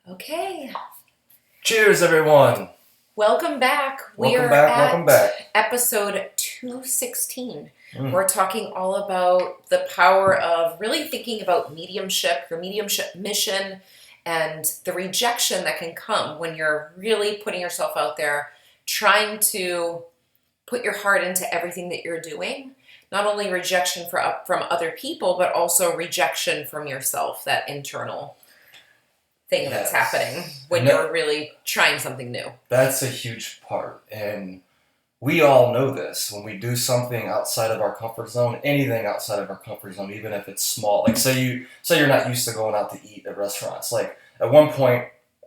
Okay. Cheers, everyone. Welcome back. Welcome back. Episode 216. Mm. We're talking all about the power of really thinking about mediumship, your mediumship mission, and the rejection that can come when you're really putting yourself out there, trying to put your heart into everything that you're doing. Not only rejection from other people, but also rejection from yourself, that internal thing that's happening when you're really trying something new. That's a huge part. And we all know this. When we do something outside of our comfort zone, anything outside of our comfort zone, even if it's small. Like say you're not used to going out to eat at restaurants. Like at one point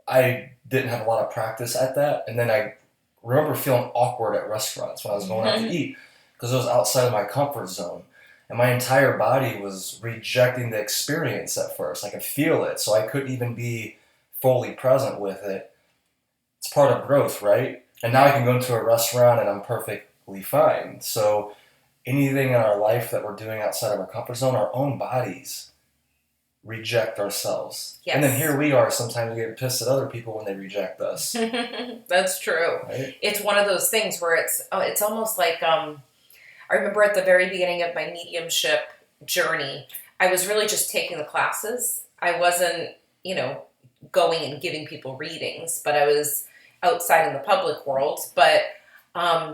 I didn't have a lot of practice at that, and then I remember feeling awkward at restaurants when I was going out to eat because it was outside of my comfort zone. And my entire body was rejecting the experience at first. I could feel it, so I couldn't even be fully present with it. It's part of growth, right? And now I can go into a restaurant and I'm perfectly fine. So anything in our life that we're doing outside of our comfort zone, our own bodies reject ourselves. Yes. And then here we are, sometimes we get pissed at other people when they reject us. That's true. Right? It's one of those things where it's almost like I remember at the very beginning of my mediumship journey, I was really just taking the classes. I wasn't, going and giving people readings, but I was outside in the public world. But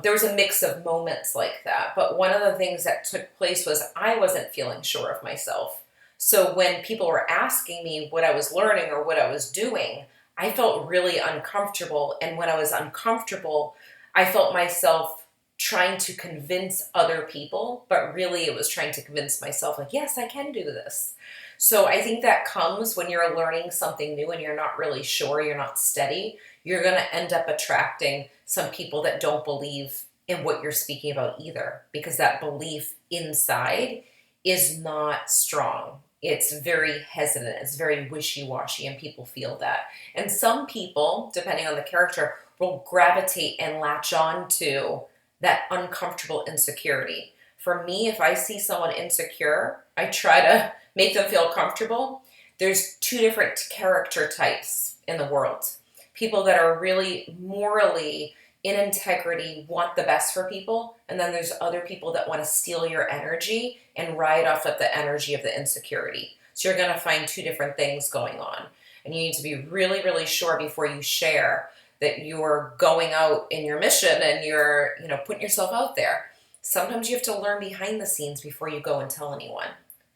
there was a mix of moments like that. But one of the things that took place was I wasn't feeling sure of myself. So when people were asking me what I was learning or what I was doing, I felt really uncomfortable. And when I was uncomfortable, I felt myself trying to convince other people, but really it was trying to convince myself, like, yes, I can do this. So I think that comes when you're learning something new and you're not really sure, you're not steady, you're going to end up attracting some people that don't believe in what you're speaking about either, because that belief inside is not strong. It's very hesitant, it's very wishy-washy, and people feel that. And some people, depending on the character, will gravitate and latch on to that uncomfortable insecurity. For me, if I see someone insecure, I try to make them feel comfortable. There's two different character types in the world. People that are really morally in integrity, want the best for people, and then there's other people that want to steal your energy and ride off of the energy of the insecurity. So you're going to find two different things going on. And you need to be really, really sure before you share that you're going out in your mission and you're, putting yourself out there. Sometimes you have to learn behind the scenes before you go and tell anyone.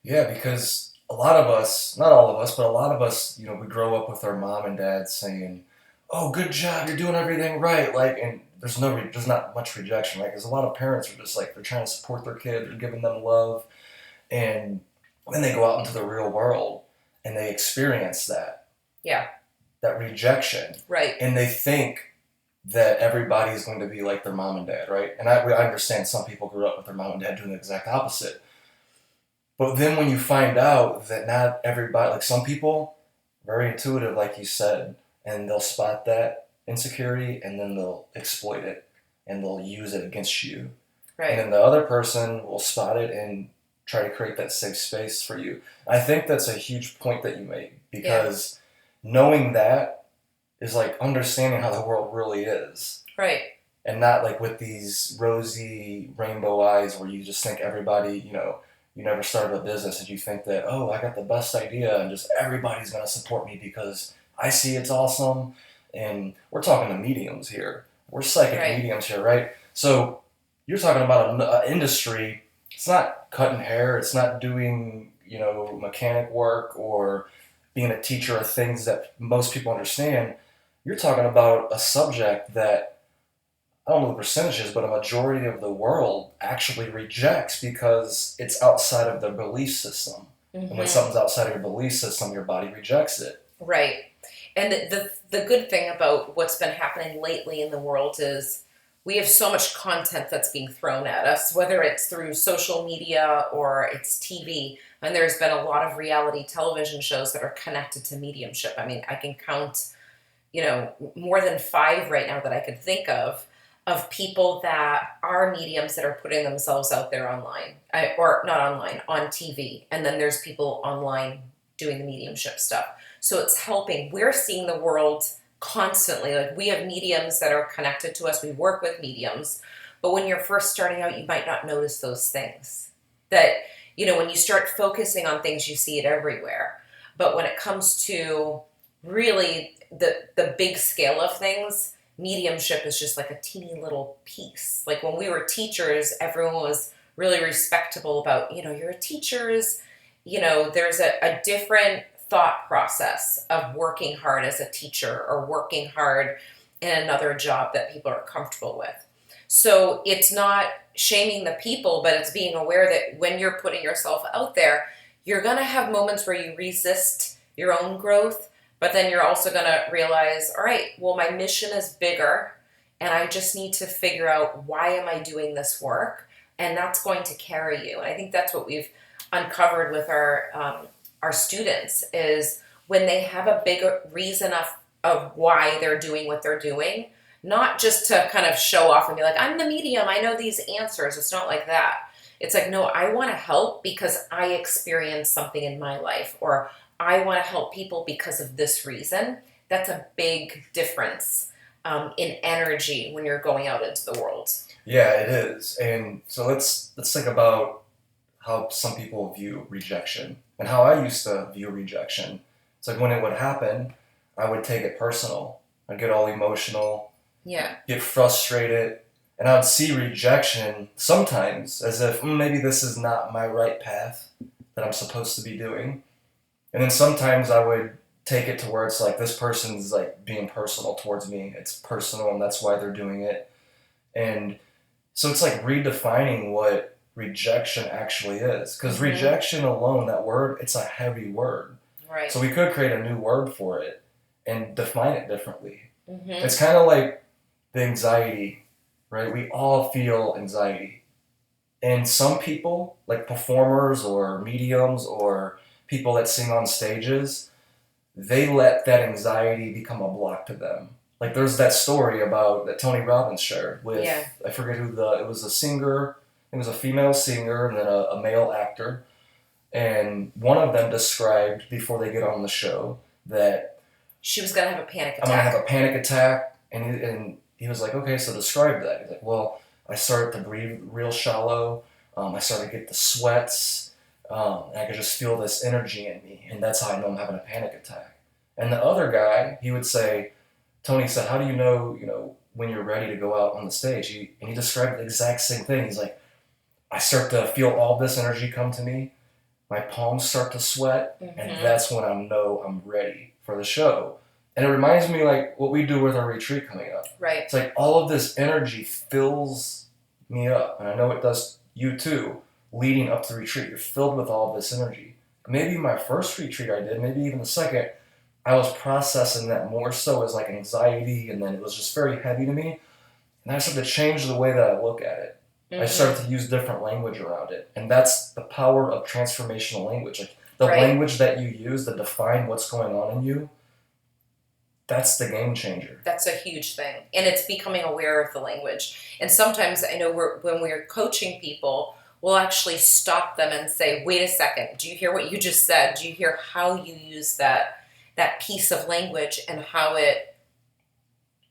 Yeah, because a lot of us, not all of us, but a lot of us, we grow up with our mom and dad saying, "Oh, good job, you're doing everything right." And there's not much rejection, right? Because a lot of parents are just like, they're trying to support their kid, they're giving them love, and then they go out into the real world and they experience that. Yeah. That rejection. Right. And they think that everybody is going to be like their mom and dad, right? And I understand some people grew up with their mom and dad doing the exact opposite. But then when you find out that not everybody, like some people, very intuitive, like you said, and they'll spot that insecurity and then they'll exploit it and they'll use it against you. Right. And then the other person will spot it and try to create that safe space for you. I think that's a huge point that you made, because knowing that is like understanding how the world really is. Right. And not like with these rosy rainbow eyes where you just think everybody, you never started a business and you think that, oh, I got the best idea and just everybody's going to support me because I see it's awesome. And we're talking to mediums here. We're psychic mediums here, right? So you're talking about an industry. It's not cutting hair. It's not doing, mechanic work or being a teacher of things that most people understand. You're talking about a subject that, I don't know the percentages, but a majority of the world actually rejects because it's outside of their belief system. Mm-hmm. And when something's outside of your belief system, your body rejects it. Right. And the good thing about what's been happening lately in the world is we have so much content that's being thrown at us, whether it's through social media or it's TV. And there's been a lot of reality television shows that are connected to mediumship. I mean, I can count, more than 5 right now that I could think of people that are mediums that are putting themselves out there online, or not online, on TV. And then there's people online doing the mediumship stuff. So it's helping. We're seeing the world constantly. Like, we have mediums that are connected to us. We work with mediums. But when you're first starting out, you might not notice those things. That, when you start focusing on things, you see it everywhere. But when it comes to really the big scale of things, mediumship is just like a teeny little piece. Like, when we were teachers, everyone was really respectable about, you're a teacher's, there's a different thought process of working hard as a teacher or working hard in another job that people are comfortable with. So it's not shaming the people, but it's being aware that when you're putting yourself out there, you're going to have moments where you resist your own growth, but then you're also going to realize, all right, well, my mission is bigger, and I just need to figure out, why am I doing this work? And that's going to carry you. And I think that's what we've uncovered with our students, is when they have a bigger reason of why they're doing what they're doing, not just to kind of show off and be like, I'm the medium, I know these answers. It's not like that. It's like, no, I want to help because I experienced something in my life, or I want to help people because of this reason. That's a big difference in energy when you're going out into the world. Yeah, it is. And so let's think about how some people view rejection and how I used to view rejection. It's like, when it would happen, I would take it personal. I'd get all emotional, get frustrated, and I would see rejection sometimes as if maybe this is not my right path that I'm supposed to be doing. And then sometimes I would take it to where it's like, this person's like being personal towards me. It's personal, and that's why they're doing it. And so it's like redefining what rejection actually is. Because rejection alone, that word, it's a heavy word. Right. So we could create a new word for it and define it differently. Mm-hmm. It's kind of like the anxiety, right? We all feel anxiety. And some people, like performers or mediums or people that sing on stages, they let that anxiety become a block to them. Like, there's that story about that Tony Robbins shared with, I forget who it was a singer, it was a female singer and then a male actor. And one of them described before they get on the show that she was going to have a panic attack. I'm going to have a panic attack. And he was like, okay, so describe that. He's like, well, I started to breathe real shallow. I started to get the sweats. And I could just feel this energy in me. And that's how I know I'm having a panic attack. And the other guy, he would say, Tony said, how do you know, when you're ready to go out on the stage? And he described the exact same thing. He's like, I start to feel all this energy come to me. My palms start to sweat. And that's when I know I'm ready for the show. And it reminds me like what we do with our retreat coming up. Right. It's like all of this energy fills me up. And I know it does you too. Leading up to the retreat, you're filled with all of this energy. Maybe my first retreat I did, maybe even the second, I was processing that more so as like anxiety, and then it was just very heavy to me. And I started to change the way that I look at it. I started to use different language around it. And that's the power of transformational language. Like the language that you use to define what's going on in you, that's the game changer. That's a huge thing. And it's becoming aware of the language. And sometimes I know when we're coaching people, we'll actually stop them and say, wait a second, do you hear what you just said? Do you hear how you use that piece of language and how it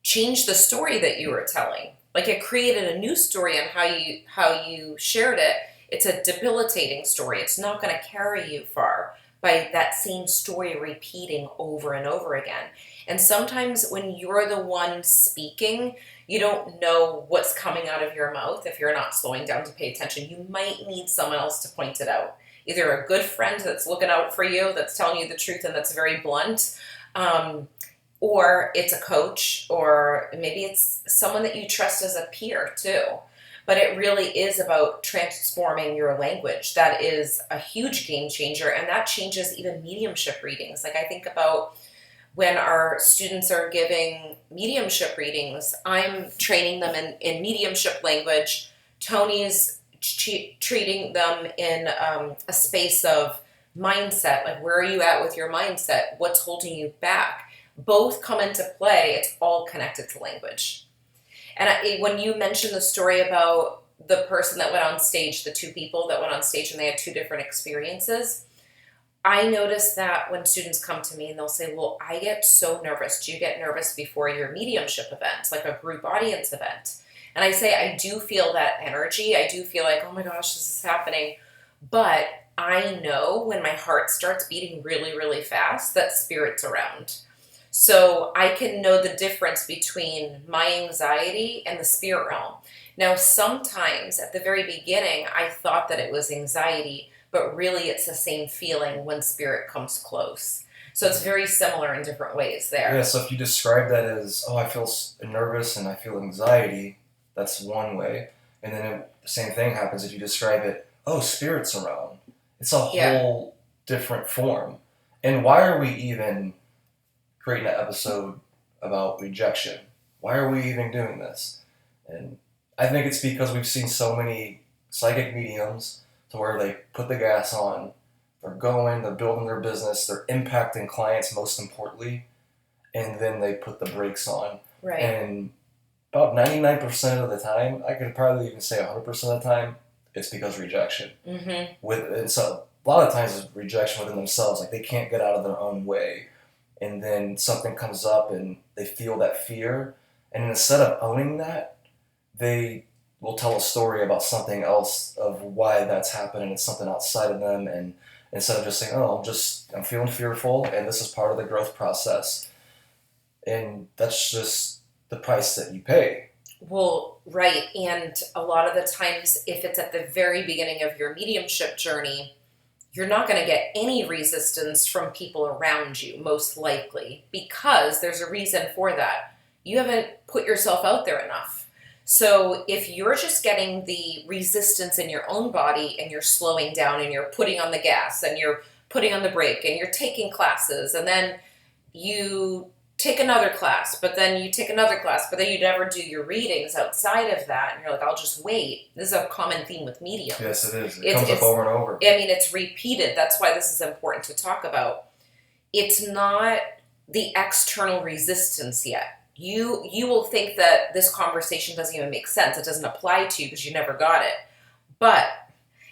changed the story that you were telling? Like, it created a new story on how you shared it. It's a debilitating story. It's not going to carry you far by that same story repeating over and over again. And sometimes when you're the one speaking, you don't know what's coming out of your mouth if you're not slowing down to pay attention. You might need someone else to point it out. Either a good friend that's looking out for you, that's telling you the truth and that's very blunt, or it's a coach, or maybe it's someone that you trust as a peer too. But it really is about transforming your language. That is a huge game changer, and that changes even mediumship readings. Like, I think about when our students are giving mediumship readings, I'm training them in mediumship language. Tony's treating them in a space of mindset. Like, where are you at with your mindset? What's holding you back? Both come into play. It's all connected to language. And when you mentioned the story about the person that went on stage, the two people that went on stage and they had two different experiences, I notice that when students come to me and they'll say, well, I get so nervous. Do you get nervous before your mediumship event, like a group audience event? And I say, I do feel that energy. I do feel like, oh my gosh, this is happening. But I know when my heart starts beating really, really fast that spirit's around. So I can know the difference between my anxiety and the spirit realm. Now, sometimes at the very beginning, I thought that it was anxiety, but really it's the same feeling when spirit comes close. So it's very similar in different ways there. Yeah, so if you describe that as, oh, I feel nervous and I feel anxiety, that's one way. And then the same thing happens if you describe it, oh, spirit's around. It's a whole different form. And why are we even creating an episode about rejection? Why are we even doing this? And I think it's because we've seen so many psychic mediums to where they put the gas on, they're going, they're building their business, they're impacting clients most importantly, and then they put the brakes on. Right. And about 99% of the time, I could probably even say 100% of the time, it's because rejection. Mm-hmm. And so a lot of times it's rejection within themselves, like they can't get out of their own way. And then something comes up and they feel that fear. And instead of owning that, they will tell a story about something else of why that's happening. It's something outside of them. And instead of just saying, oh, I'm feeling fearful and this is part of the growth process. And that's just the price that you pay. Well, right. And a lot of the times, if it's at the very beginning of your mediumship journey, you're not going to get any resistance from people around you, most likely, because there's a reason for that. You haven't put yourself out there enough. So if you're just getting the resistance in your own body and you're slowing down and you're putting on the gas and you're putting on the brake and you're taking classes and then you take another class, but then you take another class, but then you never do your readings outside of that, and you're like, I'll just wait. This is a common theme with mediums. Yes, it is. It comes up over and over. I mean, it's repeated. That's why this is important to talk about. It's not the external resistance yet. You will think that this conversation doesn't even make sense. It doesn't apply to you because you never got it. But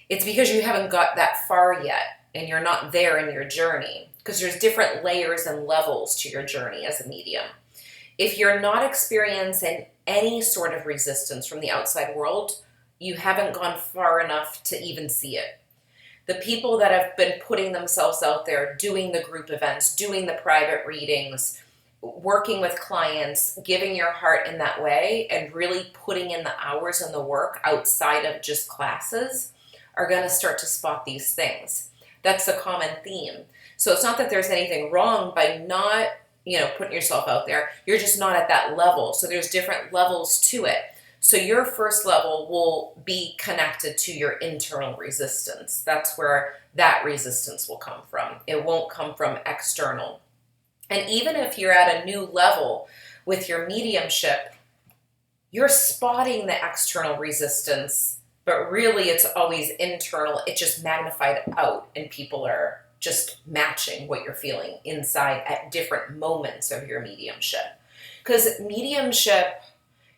it's because you haven't got that far yet, and you're not there in your journey. Because there's different layers and levels to your journey as a medium. If you're not experiencing any sort of resistance from the outside world, you haven't gone far enough to even see it. The people that have been putting themselves out there, doing the group events, doing the private readings, working with clients, giving your heart in that way, and really putting in the hours and the work outside of just classes are going to start to spot these things. That's a common theme. So it's not that there's anything wrong by not, putting yourself out there. You're just not at that level. So there's different levels to it. So your first level will be connected to your internal resistance. That's where that resistance will come from. It won't come from external. And even if you're at a new level with your mediumship, you're spotting the external resistance, but really it's always internal. It's just magnified out, and people are just matching what you're feeling inside at different moments of your mediumship. Because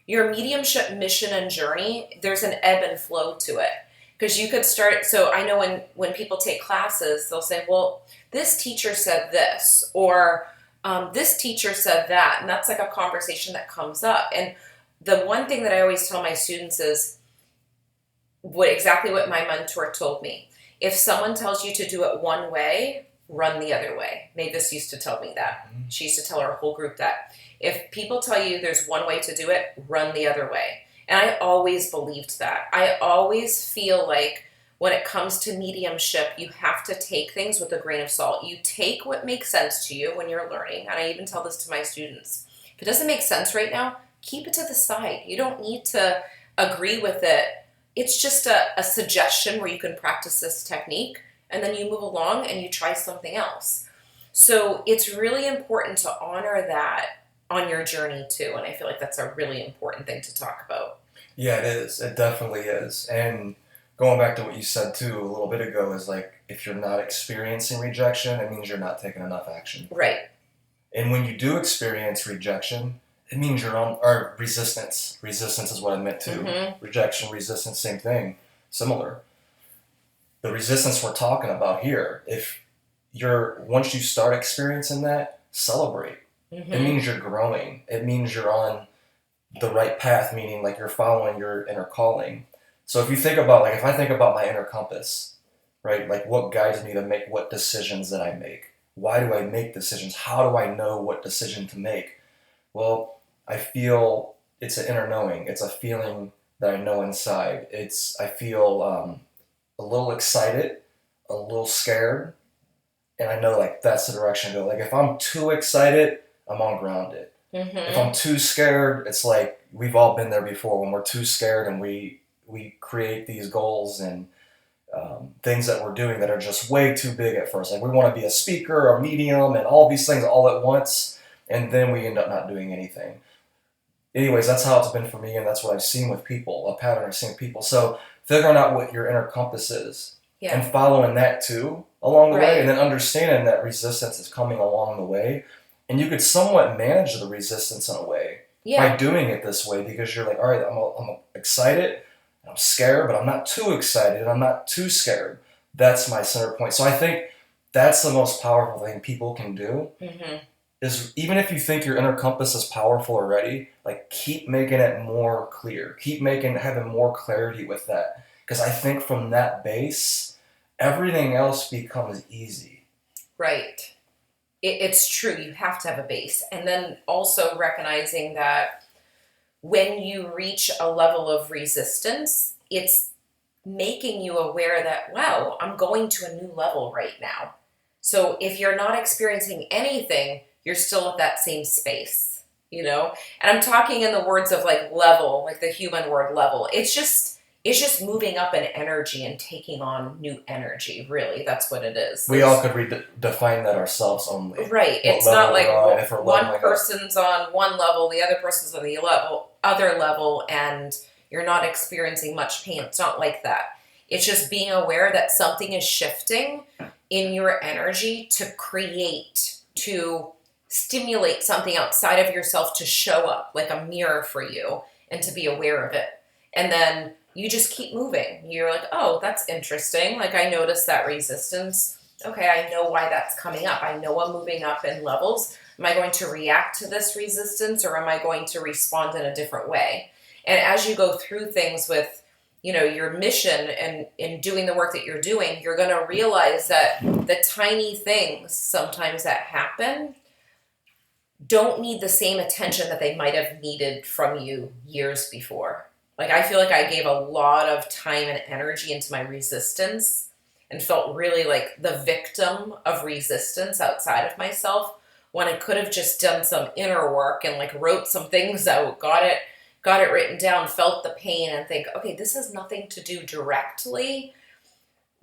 your mediumship mission and journey, there's an ebb and flow to it. Because you could start, so I know when people take classes, they'll say, well, this teacher said this, or this teacher said that, and that's like a conversation that comes up. And the one thing that I always tell my students is exactly what my mentor told me. If someone tells you to do it one way, run the other way. Mavis used to tell me that. She used to tell her whole group that. If people tell you there's one way to do it, run the other way. And I always believed that. I always feel like when it comes to mediumship, you have to take things with a grain of salt. You take what makes sense to you when you're learning. And I even tell this to my students. If it doesn't make sense right now, keep it to the side. You don't need to agree with it. It's just a suggestion where you can practice this technique, and then you move along and you try something else. So it's really important to honor that on your journey too, and I feel like that's a really important thing to talk about. Yeah, it is. It definitely is. And going back to what you said too a little bit ago is like, if you're not experiencing rejection, it means you're not taking enough action. Right. And when you do experience rejection, it means you're on, or resistance. Resistance is what I meant too. Mm-hmm. Rejection, resistance, same thing, similar. The resistance we're talking about here, if once you start experiencing that, celebrate. It Mm-hmm. means you're growing. It means you're on the right path, meaning like you're following your inner calling. So if you think about, like, if I think about my inner compass, right, like what guides me to make what decisions that I make? Why do I make decisions? How do I know what decision to make? Well, I feel it's an inner knowing. It's a feeling that I know inside. I feel a little excited, a little scared, and I know like that's the direction to go. Like if I'm too excited, I'm ungrounded. If Mm-hmm. I'm too scared, it's like we've all been there before when we're too scared and we create these goals and things that we're doing that are just way too big at first. Like we want to be a speaker, a medium, and all these things all at once, and then we end up not doing anything. Anyways, that's how it's been for me, and that's what I've seen with people, a pattern I've seen with people. So figuring out what your inner compass is and Yeah. following that too along the way, and Right. then understanding that resistance is coming along the way, and you could somewhat manage the resistance in a way by Yeah. doing it this way because you're like, all right, I'm excited, I'm scared, but I'm not too excited, and I'm not too scared. That's my center point. So I think that's the most powerful thing people can do Mm-hmm. is even if you think your inner compass is powerful already, like keep making it more clear. Keep having more clarity with that. Because I think from that base, everything else becomes easy. Right. It's true. You have to have a base. And then also recognizing that when you reach a level of resistance, it's making you aware that, wow, I'm going to a new level right now. So if you're not experiencing anything, you're still at that same space, you know? And I'm talking in the words of like level, like the human word level. It's just moving up in energy and taking on new energy, really. That's what it is. We all could redefine that ourselves only. Right. What It's not level like we're on, and if we're one leveling up. person's on one level, the other person's on the other level, and you're not experiencing much pain. It's not like that. It's just being aware that something is shifting in your energy to stimulate something outside of yourself to show up like a mirror for you and to be aware of it. And then you just keep moving. You're like, oh, that's interesting. Like I noticed that resistance. Okay, I know why that's coming up. I know I'm moving up in levels. Am I going to react to this resistance or am I going to respond in a different way? And as you go through things with, your mission and in doing the work that you're doing, you're going to realize that the tiny things sometimes that happen don't need the same attention that they might have needed from you years before. Like, I feel like I gave a lot of time and energy into my resistance and felt really like the victim of resistance outside of myself when I could have just done some inner work and like wrote some things out, got it written down, felt the pain and think, okay, this has nothing to do directly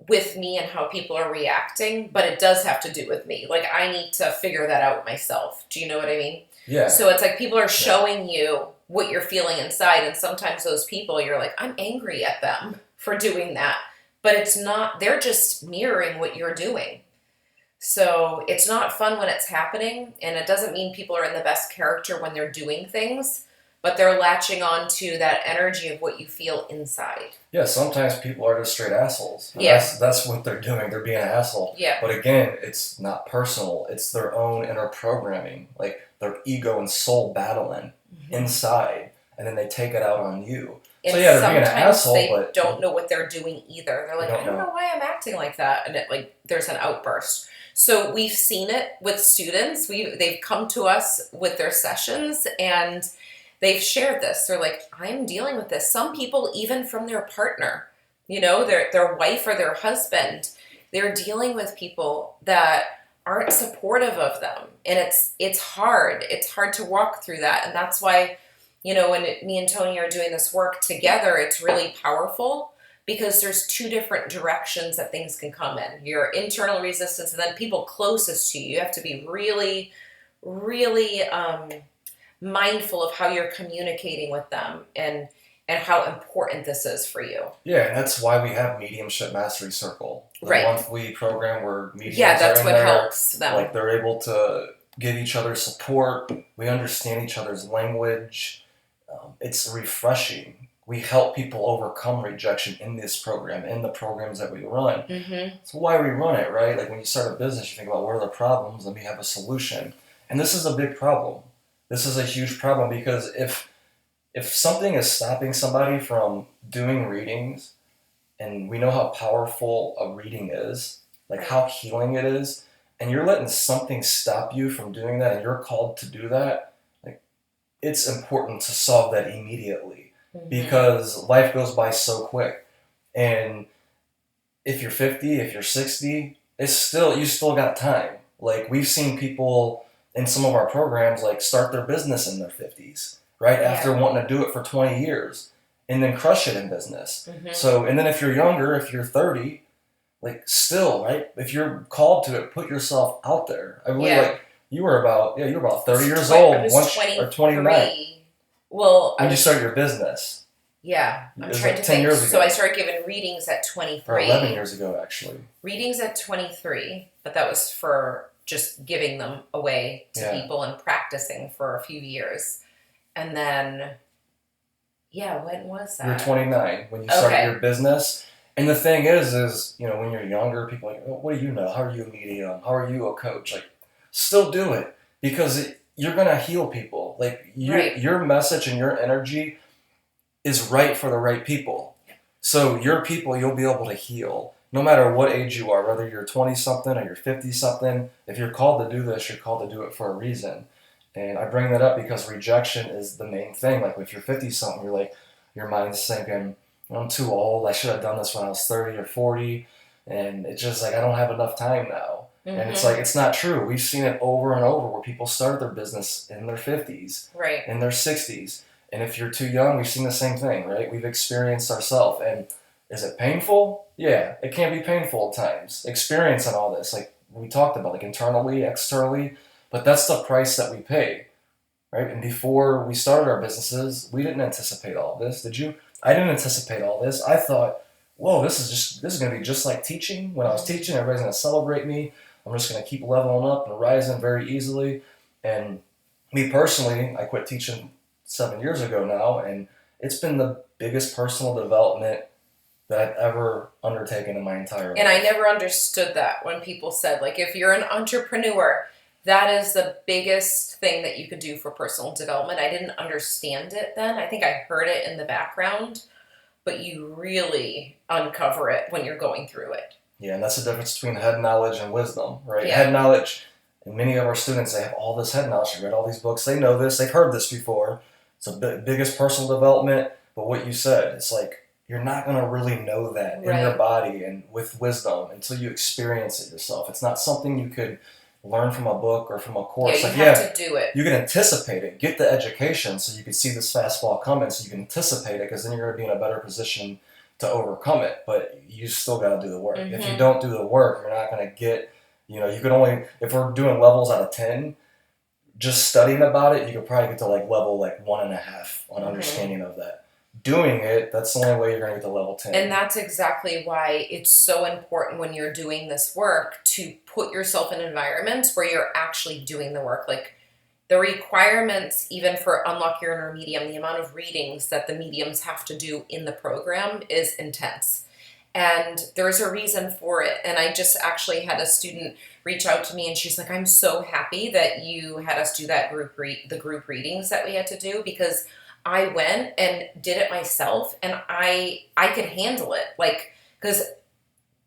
with me and how people are reacting, but it does have to do with me. Like I need to figure that out myself. Do you know what I mean? Yeah. So it's like people are Yeah. showing you what you're feeling inside, and sometimes those people you're like, I'm angry at them for doing that. But it's not, they're just mirroring what you're doing. So it's not fun when it's happening, and it doesn't mean people are in the best character when they're doing things, but they're latching on to that energy of what you feel inside. Yeah, sometimes people are just straight assholes. Yeah. That's what they're doing. They're being an asshole. Yeah. But again, it's not personal. It's their own inner programming, like their ego and soul battling inside, and then they take it out on you. And so yeah, they're being an sometimes asshole, they but don't know what they're doing either. They're like, They I don't don't know. know why I'm acting like that, and it like there's an outburst. So we've seen it with students. They've come to us with their sessions and they've shared this. They're like, I'm dealing with this. Some people, even from their partner, their wife or their husband, they're dealing with people that aren't supportive of them, and it's hard. It's hard to walk through that, and that's why, when me and Tony are doing this work together, it's really powerful because there's two different directions that things can come in. Your internal resistance, and then people closest to you. You have to be really, really mindful of how you're communicating with them and how important this is for you. yeah, and that's why we have Mediumship Mastery Circle, the Right. monthly program where mediums That's are in what there. helps them. Like they're able to give each other support. We understand each other's language. It's refreshing we help people overcome rejection in this program, in the programs that we run. Mm-hmm. That's why we run it, right? Like when you start a business, you think about what are the problems, and we have a solution. And this is a big problem. This is a huge problem because if something is stopping somebody from doing readings, and we know how powerful a reading is, like Right. how healing it is, and you're letting something stop you from doing that, and you're called to do that, like it's important to solve that immediately Mm-hmm. because life goes by so quick. And if you're 50, if you're 60, you still got time. Like we've seen people in some of our programs like start their business in their 50s, right? Yeah. After wanting to do it for 20 years and then crush it in business. Mm-hmm. So, and then if you're younger, if you're 30, like still, right? If you're called to it, put yourself out there. I believe like you were about 30 years old I was once 23. or 29 Well, when you started your business. Yeah, It I'm was trying like to 10 think. years So ago. I started giving readings at Or 23. 11 years ago, actually. Readings at 23, but that was for just giving them away to people and practicing for a few years. And then, when was that? You're 29 when you started your business. And the thing is, when you're younger, people are like, oh, what do you know? How are you a medium? How are you a coach? Like, still do it because you're going to heal people. Like, your message and your energy is right for the right people. So your people, you'll be able to heal no matter what age you are, whether you're 20-something or you're 50-something. If you're called to do this, you're called to do it for a reason. And I bring that up because rejection is the main thing. Like if you're 50-something, you're like, your mind's thinking, I'm too old. I should have done this when I was 30 or 40. And it's just like, I don't have enough time now. Mm-hmm. And it's like, it's not true. We've seen it over and over where people started their business in their 50s, in their 60s. And if you're too young, we've seen the same thing, right? We've experienced ourselves. And is it painful? Yeah, it can be painful at times. Experiencing all this, like we talked about, like internally, externally. But that's the price that we pay, right? And before we started our businesses, we didn't anticipate all this. Did you? I didn't anticipate all this. I thought, whoa, this is going to be just like teaching. When I was teaching, everybody's going to celebrate me. I'm just going to keep leveling up and rising very easily. And me personally, I quit teaching 7 years ago now, and it's been the biggest personal development that I've ever undertaken in my entire life. And I never understood that when people said, like, if you're an entrepreneur, that is the biggest thing that you could do for personal development. I didn't understand it then. I think I heard it in the background, but you really uncover it when you're going through it. Yeah, and that's the difference between head knowledge and wisdom, right? Yeah. Head knowledge, and many of our students, they have all this head knowledge. They read all these books. They know this. They've heard this before. It's the biggest personal development. But what you said, it's like you're not going to really know that in your body and with wisdom until you experience it yourself. It's not something you could learn from a book or from a course. Yeah, you have to do it. You can anticipate it. Get the education so you can see this fastball coming so you can anticipate it because then you're going to be in a better position to overcome it. But you still got to do the work. Mm-hmm. If you don't do the work, you're not going to get, you can only, if we're doing levels out of 10, just studying about it, you could probably get to like level like 1.5 on understanding of that. Doing it, that's the only way you're going to get to level 10. And that's exactly why it's so important when you're doing this work to put yourself in environments where you're actually doing the work. Like the requirements, even for Unlock Your Inner Medium, the amount of readings that the mediums have to do in the program is intense. And there's a reason for it. And I just actually had a student reach out to me and she's like, I'm so happy that you had us do that group readings that we had to do because I went and did it myself and I could handle it. Like, because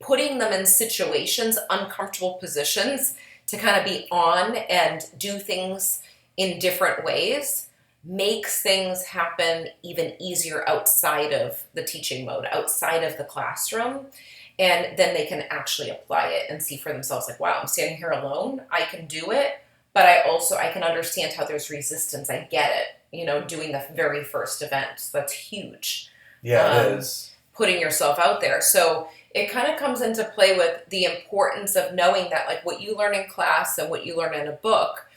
putting them in situations, uncomfortable positions to kind of be on and do things in different ways makes things happen even easier outside of the teaching mode, outside of the classroom. And then they can actually apply it and see for themselves like, wow, I'm standing here alone. I can do it. But I can understand how there's resistance. I get it, doing the very first event. That's huge. Yeah, it is. Putting yourself out there. So it kind of comes into play with the importance of knowing that like what you learn in class and what you learn in a book,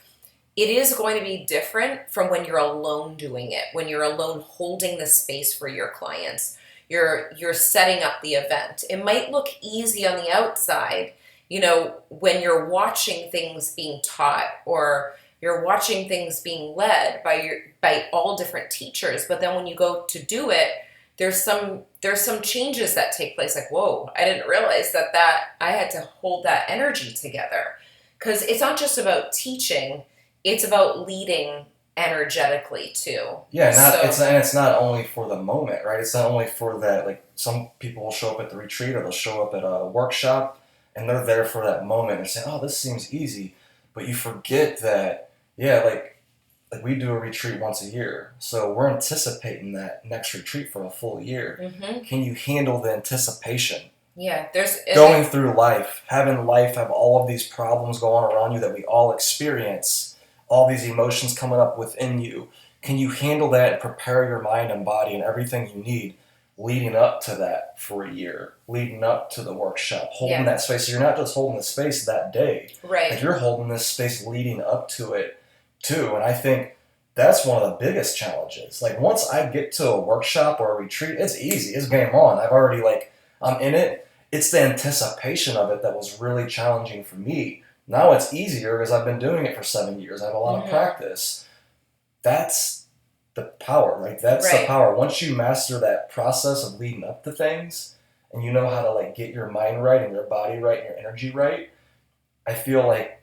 it is going to be different from when you're alone doing it, when you're alone holding the space for your clients. You're setting up the event. It might look easy on the outside, when you're watching things being taught or you're watching things being led by all different teachers. But then when you go to do it, there's some changes that take place. Like, whoa, I didn't realize that I had to hold that energy together, because it's not just about teaching; it's about leading energetically too. Yeah, So it's not only for the moment, right? It's not only for that. Like some people will show up at the retreat or they'll show up at a workshop, and they're there for that moment. They're saying, "Oh, this seems easy," but you forget that. Yeah, like we do a retreat once a year, so we're anticipating that next retreat for a full year. mhm. Can you handle the anticipation? Yeah, Going through life, having life have all of these problems going on around you that we all experience, all these emotions coming up within you. Can you handle that and prepare your mind and body and everything you need leading up to that for a year, leading up to the workshop, holding yeah, that space? So you're not just holding the space that day, like right. you're holding this space leading up to it too. And I think that's one of the biggest challenges. Like once I get to a workshop or a retreat, it's easy. It's game on. I'm in it. It's the anticipation of it that was really challenging for me. Now it's easier because I've been doing it for 7 years. I have a lot of Mhm. practice. That's the power. Like that's the Right. power. Once you master that process of leading up to things and you know how to like get your mind right and your body right and your energy right, I feel like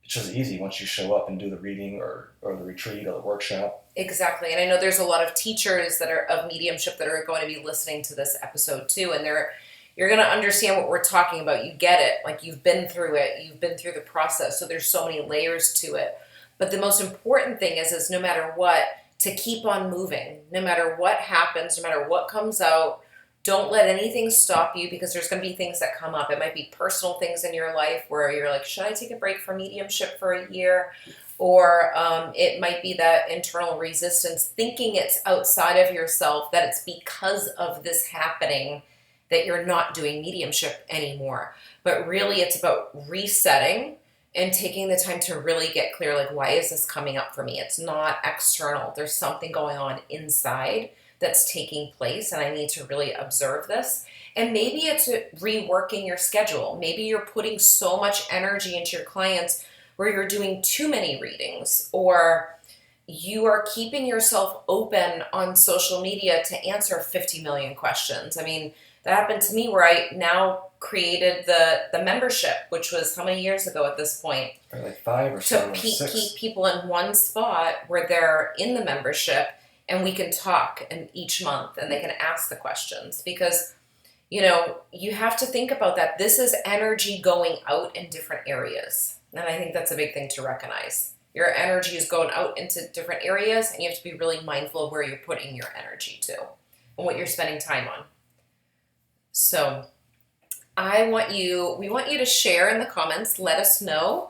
it's just easy once you show up and do the reading or the retreat or the workshop. Exactly. And I know there's a lot of teachers that are of mediumship that are going to be listening to this episode too. And you're going to understand what we're talking about. You get it. Like you've been through it. You've been through the process. So there's so many layers to it. But the most important thing is no matter what, to keep on moving. No matter what happens, no matter what comes out, don't let anything stop you, because there's going to be things that come up. It might be personal things in your life where you're like, should I take a break from mediumship for a year? Or it might be that internal resistance, thinking it's outside of yourself, that it's because of this happening that you're not doing mediumship anymore. But really, it's about resetting and taking the time to really get clear, like, why is this coming up for me? It's not external. There's something going on inside that's taking place, and I need to really observe this. And maybe it's reworking your schedule. Maybe you're putting so much energy into your clients where you're doing too many readings, or you are keeping yourself open on social media to answer 50 million questions. I mean, that happened to me where I now created the membership, which was how many years ago at this point? Or like 5 or To 7 or keep 6. people in one spot where they're in the membership and we can talk each month and they can ask the questions, because you have to think about that. This is energy going out in different areas. And I think that's a big thing to recognize. Your energy is going out into different areas, and you have to be really mindful of where you're putting your energy to and what you're spending time on. So we want you to share in the comments. Let us know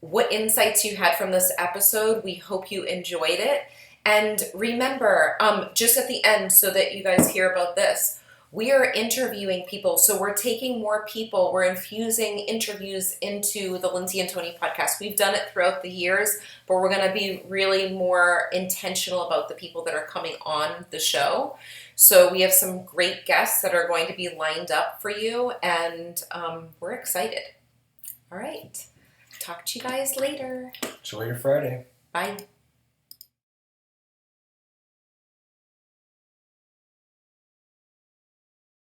what insights you had from this episode. We hope you enjoyed it. And remember, just at the end, so that you guys hear about this, we are interviewing people. So we're taking more people. We're infusing interviews into the Lindsay and Tony podcast. We've done it throughout the years, but we're going to be really more intentional about the people that are coming on the show. So we have some great guests that are going to be lined up for you, and we're excited. All right. Talk to you guys later. Enjoy your Friday. Bye.